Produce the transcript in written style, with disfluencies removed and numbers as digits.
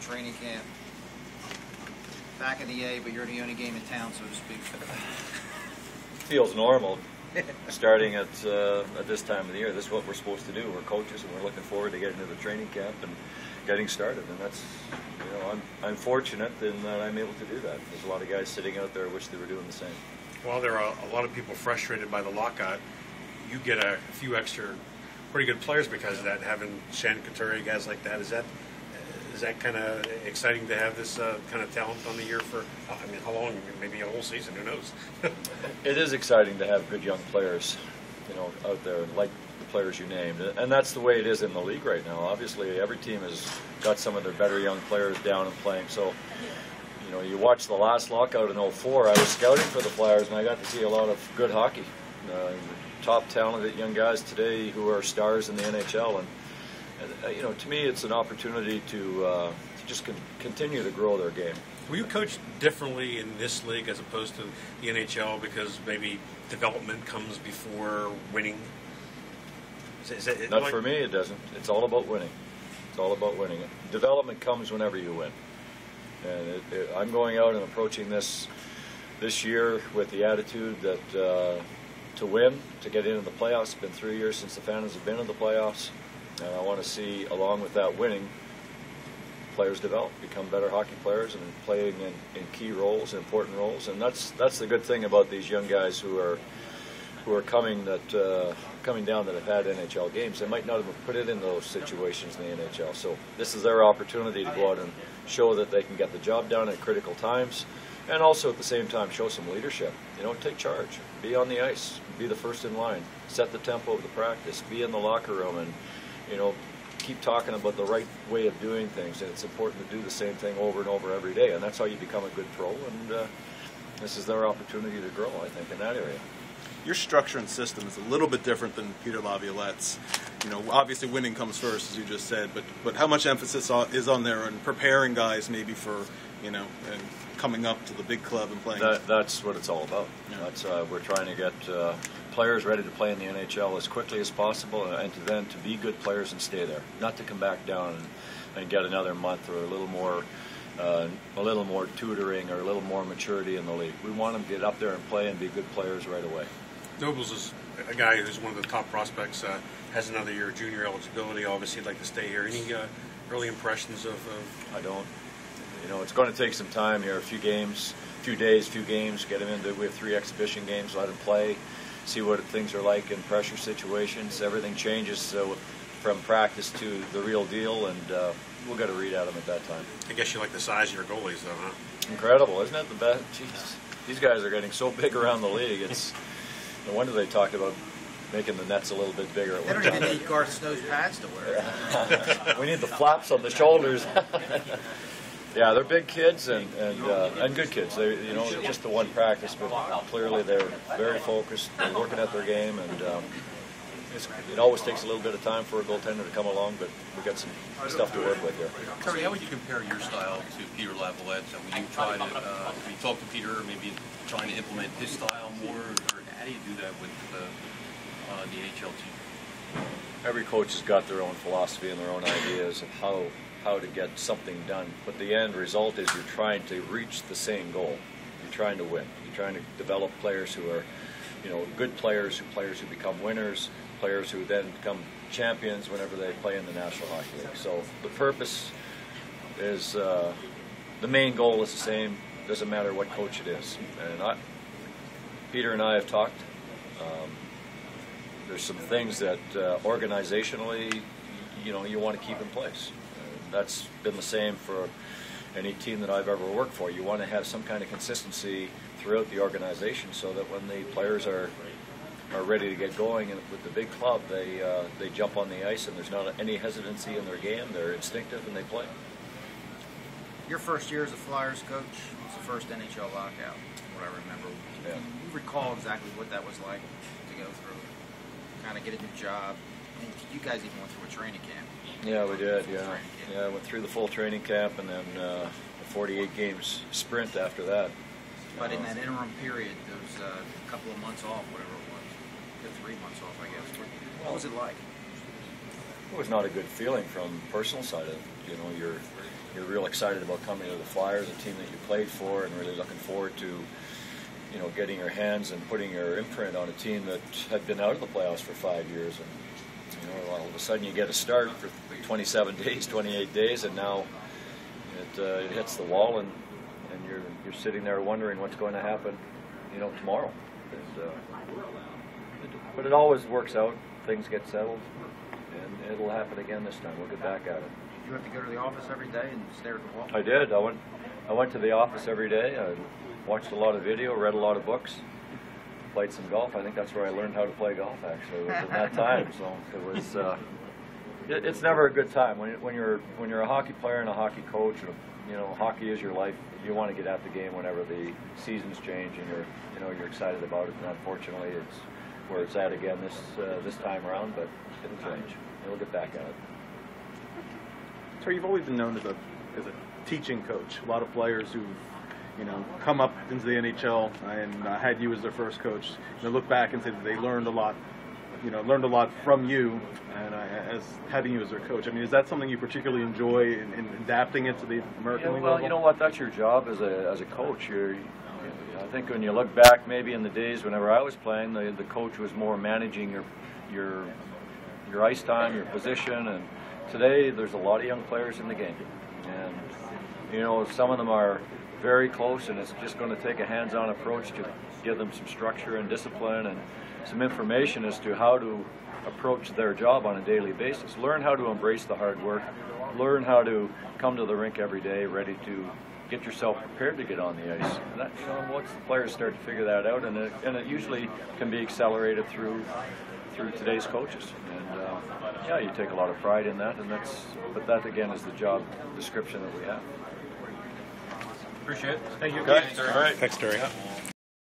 from training camp? Back in the A, but you're the only game in town, so to speak. Feels normal. Starting at this time of the year, this is what we're supposed to do. We're coaches, and we're looking forward to getting to the training camp and getting started. And that's, you know, I'm fortunate in that I'm able to do that. There's a lot of guys sitting out there who wish they were doing the same. Well, there are a lot of people frustrated by the lockout. You get a few extra pretty good players because of that. Having Shannon Couturier, guys like that, is that kind of exciting to have this kind of talent on the year for, I mean, how long? Maybe a whole season, who knows? It is exciting to have good young players, you know, out there, like the players you named. And that's the way it is in the league right now. Obviously, every team has got some of their better young players down and playing. So, you know, you watch the last lockout in '04, I was scouting for the Flyers, and I got to see a lot of good hockey. Top talented young guys today who are stars in the NHL. And you know, to me, it's an opportunity to just continue to grow their game. Will you coach differently in this league as opposed to the NHL because maybe development comes before winning? Not for me, it doesn't. It's all about winning. It's all about winning. Development comes whenever you win. And I'm going out and approaching this year with the attitude that to win, to get into the playoffs. It's been 3 years since the Phantoms have been in the playoffs. And I want to see, along with that winning, players develop, become better hockey players, and playing in key roles, important roles. And that's the good thing about these young guys who are coming down that have had NHL games. They might not have been put in those situations in the NHL. So this is their opportunity to go out and show that they can get the job done at critical times, and also at the same time show some leadership. You know, take charge, be on the ice, be the first in line, set the tempo of the practice, be in the locker room, and you know, keep talking about the right way of doing things. And it's important to do the same thing over and over every day, and that's how you become a good pro. And this is their opportunity to grow, I think, in that area. Your structure and system is a little bit different than Peter Laviolette's. You know, obviously winning comes first, as you just said, but how much emphasis is on there on preparing guys maybe for, you know, and coming up to the big club and playing? That's what it's all about. Yeah. That's we're trying to get players ready to play in the NHL as quickly as possible, and to be good players and stay there, not to come back down and get another month or a little more tutoring or a little more maturity in the league. We want them to get up there and play and be good players right away. Nobles is a guy who's one of the top prospects, has another year of junior eligibility. Obviously, he'd like to stay here. Any early impressions of? I don't. You know, it's going to take some time here, a few games, few days, few games, get him into. We have 3 exhibition games, let him play, see what things are like in pressure situations. Everything changes from practice to the real deal, and we'll get a read at him at that time. I guess you like the size of your goalies, though, huh? Incredible, isn't it? The best. Jeez, these guys are getting so big around the league. It's no wonder they talked about making the nets a little bit bigger. They don't even need Garth Snow's pads to wear. We need the flaps on the shoulders. Yeah, they're big kids and good kids. They, you know, just the one practice, but clearly they're very focused. They're working at their game, and it always takes a little bit of time for a goaltender to come along, but we've got some stuff to work with here. Terry, how would you compare your style to Peter Laviolette's? Would you try to, have you talked to Peter, maybe trying to implement his style more, or how do you do that with the NHL team? Every coach has got their own philosophy and their own ideas of how to get something done, but the end result is you're trying to reach the same goal. You're trying to win. You're trying to develop players who are, you know, good players who become winners, players who then become champions whenever they play in the National Hockey League. So the purpose is, the main goal is the same. Doesn't matter what coach it is. And Peter and I have talked. There's some things that organizationally, you know, you want to keep in place. That's been the same for any team that I've ever worked for. You want to have some kind of consistency throughout the organization so that when the players are ready to get going and with the big club, they jump on the ice and there's not any hesitancy in their game. They're instinctive and they play. Your first year as a Flyers coach was the first NHL lockout, what I remember. Yeah. Can you recall exactly what that was like to go through, kind of get a new job? I mean, you guys even went through a training camp. Yeah, we did, yeah. Yeah, I went through the full training camp and then a 48 games sprint after that. But in that interim period, there was a couple of months off, whatever it was. 3 months off, I guess. What was it like? It was not a good feeling from the personal side of it. You know, you're real excited about coming to the Flyers, a team that you played for, and really looking forward to, you know, getting your hands and putting your imprint on a team that had been out of the playoffs for 5 years. And you know, all of a sudden you get a start for 27 days, 28 days, and now it hits the wall, and you're sitting there wondering what's going to happen, you know, tomorrow. But it always works out. Things get settled, and it'll happen again this time. We'll get back at it. Did you have to go to the office every day and stare at the wall? I did. I went to the office every day. I watched a lot of video, read a lot of books, played some golf. I think that's where I learned how to play golf, actually, was in that time. So it was. It's never a good time when you're a hockey player and a hockey coach. And, you know, hockey is your life. You want to get at the game whenever the seasons change, and you're excited about it. And unfortunately, it's where it's at again this time around. But it'll change. We'll get back at it. So you've always been known as a teaching coach. A lot of players who've, you know, come up into the NHL and had you as their first coach, you know, look back and say that they learned a lot from you, and as having you as their coach. I mean, is that something you particularly enjoy in adapting it to the American League well, level? you know what? That's your job as a coach. I think when you look back, maybe in the days whenever I was playing, the coach was more managing your ice time, your position, and today there's a lot of young players in the game, and you know, some of them are very close, and it's just going to take a hands-on approach to give them some structure and discipline and some information as to how to approach their job on a daily basis. Learn how to embrace the hard work. Learn how to come to the rink every day ready to get yourself prepared to get on the ice. And that, you know, once the players start to figure that out, and it usually can be accelerated through today's coaches. And yeah, you take a lot of pride in that, but that again is the job description that we have. Appreciate it. Thank you. Okay. All right. Thanks, Terry.